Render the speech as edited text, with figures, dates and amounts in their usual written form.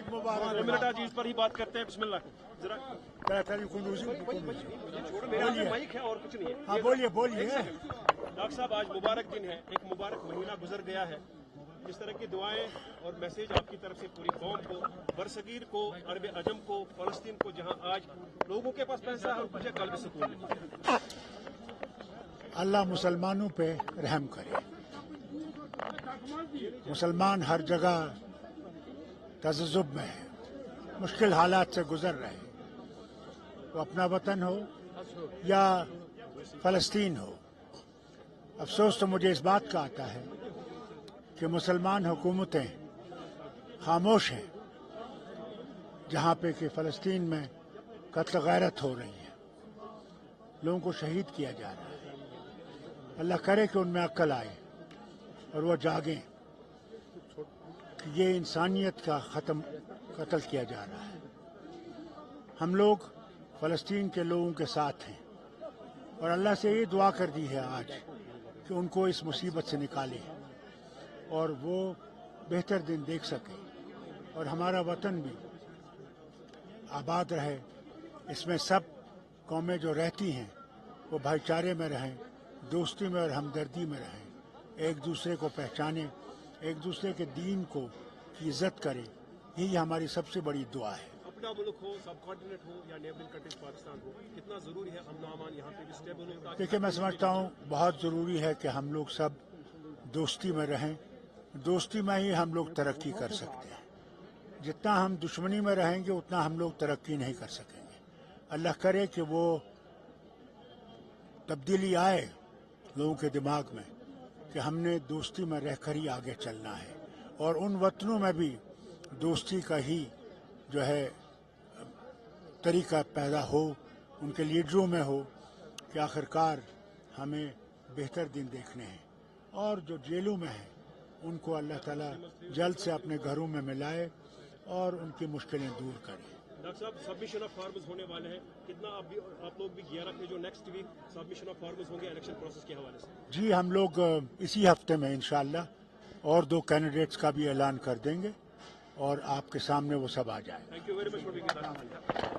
Minute चीज पर ही बात करते हैं। बिस्मिल्लाह जरा माइक है और कुछ नहीं है। हाँ बोलिए बोलिए। डॉक्टर साहब आज मुबारक दिन है, एक मुबारक महीना गुजर गया है। इस तरह की दुआएं और मैसेज आपकी तरफ से पूरी कौम को, बरसगीर को, अरब अजम को, फलस्तीन को, जहां आज लोगों के पास पैसा है और मुझे कल भी सुकून मिले। अल्लाह मुसलमानों पे रहम करे। मुसलमान हर जगह तज़्ज़ुब में है, मुश्किल हालात से गुजर रहे हैं। तो अपना वतन हो या फ़लस्तीन हो, अफसोस तो मुझे इस बात का आता है कि मुसलमान हुकूमतें खामोश हैं जहाँ पे कि फ़लस्तीन में कत्ल गैरत हो रही है, लोगों को शहीद किया जा रहा है। अल्लाह करे कि उनमें अक्ल आए और वो जागें कि ये इंसानियत का कत्ल किया जा रहा है। हम लोग फ़लस्तीन के लोगों के साथ हैं और अल्लाह से ये दुआ कर दी है आज कि उनको इस मुसीबत से निकाले और वो बेहतर दिन देख सके और हमारा वतन भी आबाद रहे। इसमें सब कौमें जो रहती हैं वो भाईचारे में रहें, दोस्ती में और हमदर्दी में रहें, एक दूसरे को पहचानें, एक दूसरे के दीन को की इज़्ज़त करें। यही हमारी सबसे बड़ी दुआ है। अपना मुल्क हो, सब कॉन्टिनेंट हो या नेबरिंग कंट्रीज पाकिस्तान हो, कितना ज़रूरी है अमन अमान यहाँ पे भी स्टेबल हो? देखिए, मैं समझता हूँ बहुत ज़रूरी है कि हम लोग सब दोस्ती में रहें। दोस्ती में ही हम लोग तरक्की कर सकते हैं। जितना हम दुश्मनी में रहेंगे उतना हम लोग तरक्की नहीं कर सकेंगे। अल्लाह करे कि वो तब्दीली आए लोगों के दिमाग में कि हमने दोस्ती में रहकर ही आगे चलना है और उन वतनों में भी दोस्ती का ही जो है तरीका पैदा हो, उनके लीडरों में हो कि आखिरकार हमें बेहतर दिन देखने हैं। और जो जेलों में हैं उनको अल्लाह ताला जल्द से अपने घरों में मिलाए और उनकी मुश्किलें दूर करे। डॉक्टर साहब, सबमिशन ऑफ फॉर्म्स होने वाले हैं, कितना आप लोग भी 11 के जो next week submission of forms होंगे इलेक्शन प्रोसेस के हवाले से? जी, हम लोग इसी हफ्ते में इंशाअल्लाह और 2 कैंडिडेट्स का भी ऐलान कर देंगे और आपके सामने वो सब आ जाए। Thank you very much for being with us.